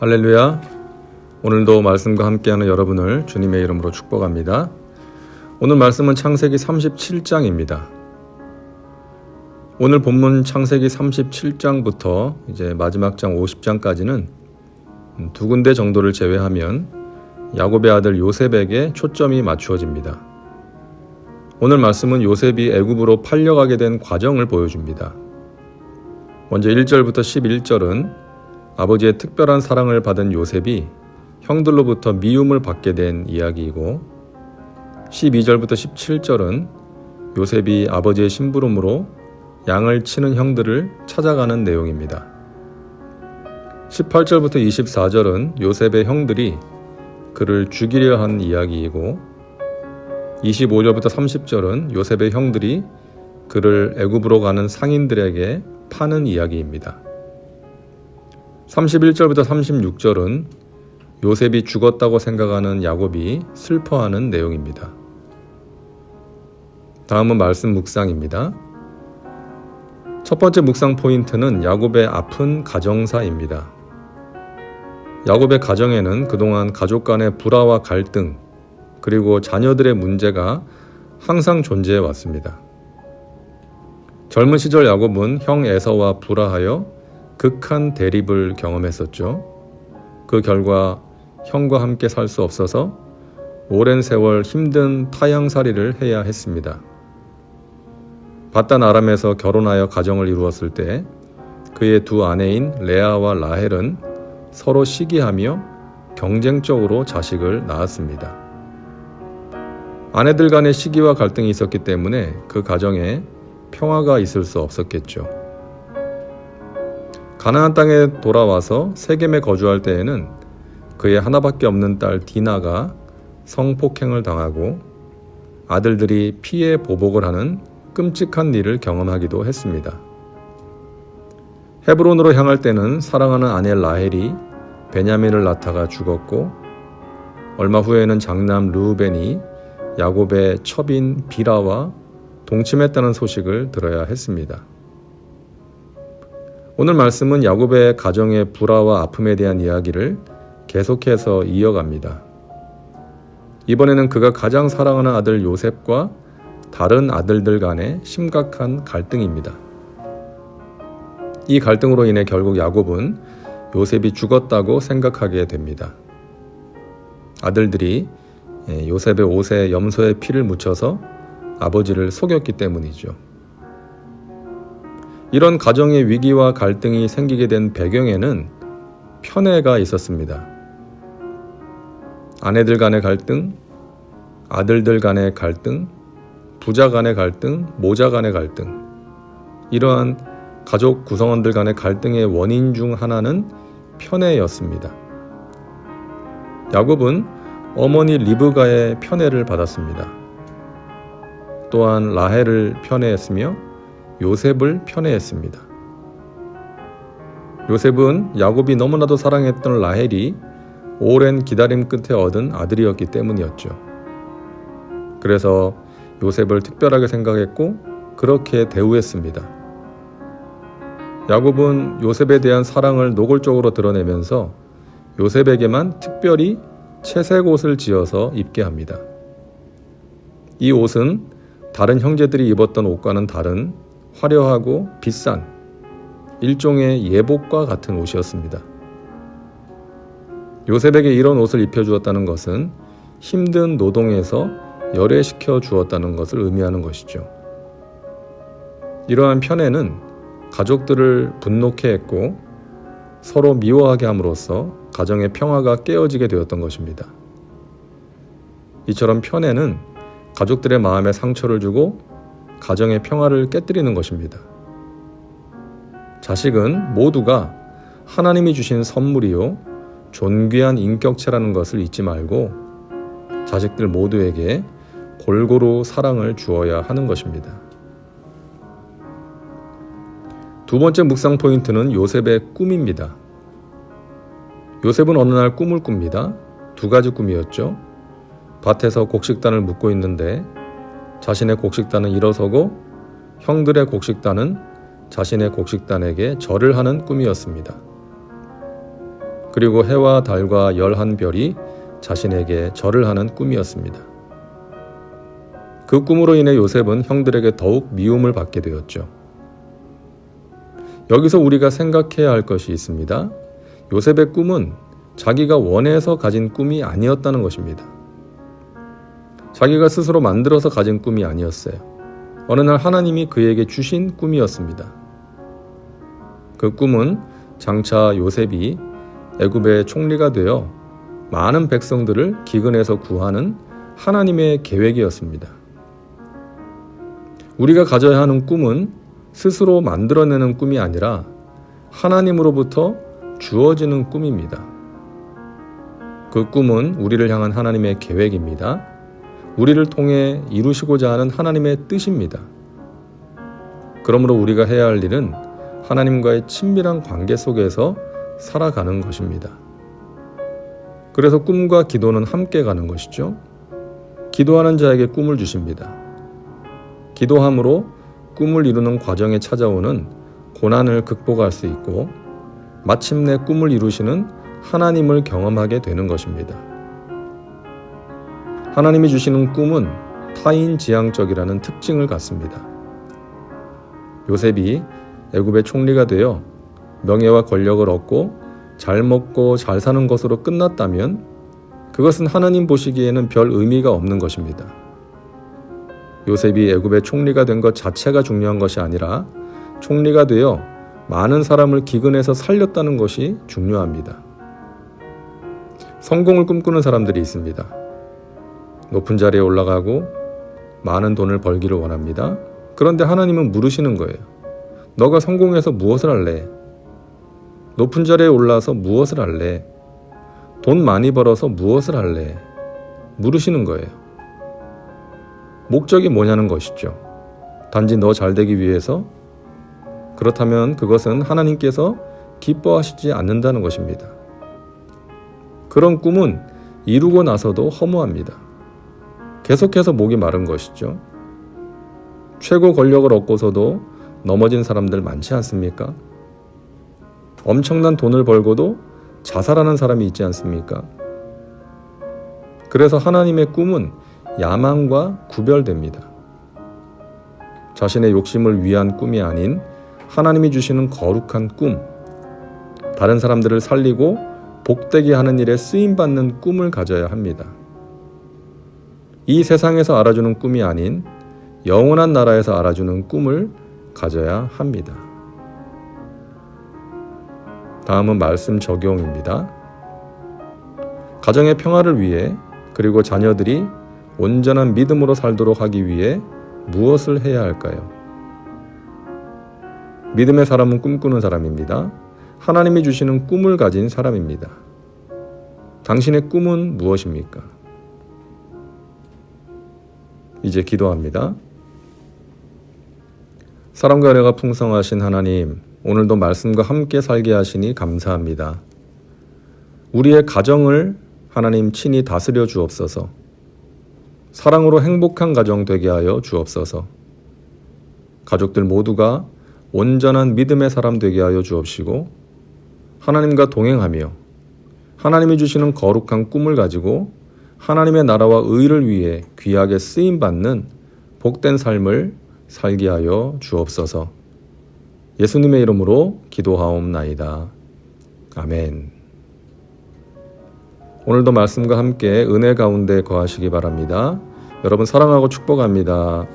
할렐루야. 오늘도 말씀과 함께하는 여러분을 주님의 이름으로 축복합니다. 오늘 말씀은 창세기 37장입니다. 오늘 본문 창세기 37장부터 이제 마지막 장 50장까지는 두 군데 정도를 제외하면 야곱의 아들 요셉에게 초점이 맞추어집니다. 오늘 말씀은 요셉이 애굽으로 팔려가게 된 과정을 보여줍니다. 먼저 1절부터 11절은 아버지의 특별한 사랑을 받은 요셉이 형들로부터 미움을 받게 된 이야기이고, 12절부터 17절은 요셉이 아버지의 심부름으로 양을 치는 형들을 찾아가는 내용입니다. 18절부터 24절은 요셉의 형들이 그를 죽이려 한 이야기이고, 25절부터 30절은 요셉의 형들이 그를 애굽으로 가는 상인들에게 파는 이야기입니다. 31절부터 36절은 요셉이 죽었다고 생각하는 야곱이 슬퍼하는 내용입니다. 다음은 말씀 묵상입니다. 첫 번째 묵상 포인트는 야곱의 아픈 가정사입니다. 야곱의 가정에는 그동안 가족 간의 불화와 갈등, 그리고 자녀들의 문제가 항상 존재해 왔습니다. 젊은 시절 야곱은 형 에서와 불화하여 극한 대립을 경험했었죠. 그 결과 형과 함께 살 수 없어서 오랜 세월 힘든 타향살이를 해야 했습니다. 바단 아람에서 결혼하여 가정을 이루었을 때 그의 두 아내인 레아와 라헬은 서로 시기하며 경쟁적으로 자식을 낳았습니다. 아내들 간의 시기와 갈등이 있었기 때문에 그 가정에 평화가 있을 수 없었겠죠. 가나안 땅에 돌아와서 세겜에 거주할 때에는 그의 하나밖에 없는 딸 디나가 성폭행을 당하고 아들들이 피해 보복을 하는 끔찍한 일을 경험하기도 했습니다. 헤브론으로 향할 때는 사랑하는 아내 라헬이 베냐민을 낳다가 죽었고, 얼마 후에는 장남 르우벤이 야곱의 첩인 비라와 동침했다는 소식을 들어야 했습니다. 오늘 말씀은 야곱의 가정의 불화와 아픔에 대한 이야기를 계속해서 이어갑니다. 이번에는 그가 가장 사랑하는 아들 요셉과 다른 아들들 간의 심각한 갈등입니다. 이 갈등으로 인해 결국 야곱은 요셉이 죽었다고 생각하게 됩니다. 아들들이 요셉의 옷에 염소의 피를 묻혀서 아버지를 속였기 때문이죠. 이런 가정의 위기와 갈등이 생기게 된 배경에는 편애가 있었습니다. 아내들 간의 갈등, 아들들 간의 갈등, 부자 간의 갈등, 모자 간의 갈등, 이러한 가족 구성원들 간의 갈등의 원인 중 하나는 편애였습니다. 야곱은 어머니 리브가의 편애를 받았습니다. 또한 라헬을 편애했으며 요셉을 편애했습니다. 요셉은 야곱이 너무나도 사랑했던 라헬이 오랜 기다림 끝에 얻은 아들이었기 때문이었죠. 그래서 요셉을 특별하게 생각했고 그렇게 대우했습니다. 야곱은 요셉에 대한 사랑을 노골적으로 드러내면서 요셉에게만 특별히 채색 옷을 지어서 입게 합니다. 이 옷은 다른 형제들이 입었던 옷과는 다른 화려하고 비싼 일종의 예복과 같은 옷이었습니다. 요셉에게 이런 옷을 입혀주었다는 것은 힘든 노동에서 열애시켜 주었다는 것을 의미하는 것이죠. 이러한 편애는 가족들을 분노케 했고 서로 미워하게 함으로써 가정의 평화가 깨어지게 되었던 것입니다. 이처럼 편애는 가족들의 마음에 상처를 주고 가정의 평화를 깨뜨리는 것입니다. 자식은 모두가 하나님이 주신 선물이요 존귀한 인격체라는 것을 잊지 말고 자식들 모두에게 골고루 사랑을 주어야 하는 것입니다. 두 번째 묵상 포인트는 요셉의 꿈입니다. 요셉은 어느 날 꿈을 꿉니다. 두 가지 꿈이었죠. 밭에서 곡식단을 묶고 있는데 자신의 곡식단은 일어서고 형들의 곡식단은 자신의 곡식단에게 절을 하는 꿈이었습니다. 그리고 해와 달과 11별이 자신에게 절을 하는 꿈이었습니다. 그 꿈으로 인해 요셉은 형들에게 더욱 미움을 받게 되었죠. 여기서 우리가 생각해야 할 것이 있습니다. 요셉의 꿈은 자기가 원해서 가진 꿈이 아니었다는 것입니다. 자기가 스스로 만들어서 가진 꿈이 아니었어요. 어느 날 하나님이 그에게 주신 꿈이었습니다. 그 꿈은 장차 요셉이 애굽의 총리가 되어 많은 백성들을 기근에서 구하는 하나님의 계획이었습니다. 우리가 가져야 하는 꿈은 스스로 만들어내는 꿈이 아니라 하나님으로부터 주어지는 꿈입니다. 그 꿈은 우리를 향한 하나님의 계획입니다. 우리를 통해 이루시고자 하는 하나님의 뜻입니다. 그러므로 우리가 해야 할 일은 하나님과의 친밀한 관계 속에서 살아가는 것입니다. 그래서 꿈과 기도는 함께 가는 것이죠. 기도하는 자에게 꿈을 주십니다. 기도함으로 꿈을 이루는 과정에 찾아오는 고난을 극복할 수 있고 마침내 꿈을 이루시는 하나님을 경험하게 되는 것입니다. 하나님이 주시는 꿈은 타인지향적이라는 특징을 갖습니다. 요셉이 애굽의 총리가 되어 명예와 권력을 얻고 잘 먹고 잘 사는 것으로 끝났다면 그것은 하나님 보시기에는 별 의미가 없는 것입니다. 요셉이 애굽의 총리가 된 것 자체가 중요한 것이 아니라 총리가 되어 많은 사람을 기근에서 살렸다는 것이 중요합니다. 성공을 꿈꾸는 사람들이 있습니다. 높은 자리에 올라가고 많은 돈을 벌기를 원합니다. 그런데 하나님은 물으시는 거예요. 너가 성공해서 무엇을 할래? 높은 자리에 올라서 무엇을 할래? 돈 많이 벌어서 무엇을 할래? 물으시는 거예요. 목적이 뭐냐는 것이죠. 단지 너 잘되기 위해서? 그렇다면 그것은 하나님께서 기뻐하시지 않는다는 것입니다. 그런 꿈은 이루고 나서도 허무합니다. 계속해서 목이 마른 것이죠. 최고 권력을 얻고서도 넘어진 사람들 많지 않습니까? 엄청난 돈을 벌고도 자살하는 사람이 있지 않습니까? 그래서 하나님의 꿈은 야망과 구별됩니다. 자신의 욕심을 위한 꿈이 아닌 하나님이 주시는 거룩한 꿈, 다른 사람들을 살리고 복되게 하는 일에 쓰임받는 꿈을 가져야 합니다. 이 세상에서 알아주는 꿈이 아닌 영원한 나라에서 알아주는 꿈을 가져야 합니다. 다음은 말씀 적용입니다. 가정의 평화를 위해 그리고 자녀들이 온전한 믿음으로 살도록 하기 위해 무엇을 해야 할까요? 믿음의 사람은 꿈꾸는 사람입니다. 하나님이 주시는 꿈을 가진 사람입니다. 당신의 꿈은 무엇입니까? 이제 기도합니다. 사랑과 은혜가 풍성하신 하나님, 오늘도 말씀과 함께 살게 하시니 감사합니다. 우리의 가정을 하나님 친히 다스려 주옵소서. 사랑으로 행복한 가정 되게 하여 주옵소서. 가족들 모두가 온전한 믿음의 사람 되게 하여 주옵시고 하나님과 동행하며 하나님이 주시는 거룩한 꿈을 가지고 하나님의 나라와 의를 위해 귀하게 쓰임받는 복된 삶을 살게 하여 주옵소서. 예수님의 이름으로 기도하옵나이다. 아멘. 오늘도 말씀과 함께 은혜 가운데 거하시기 바랍니다. 여러분 사랑하고 축복합니다.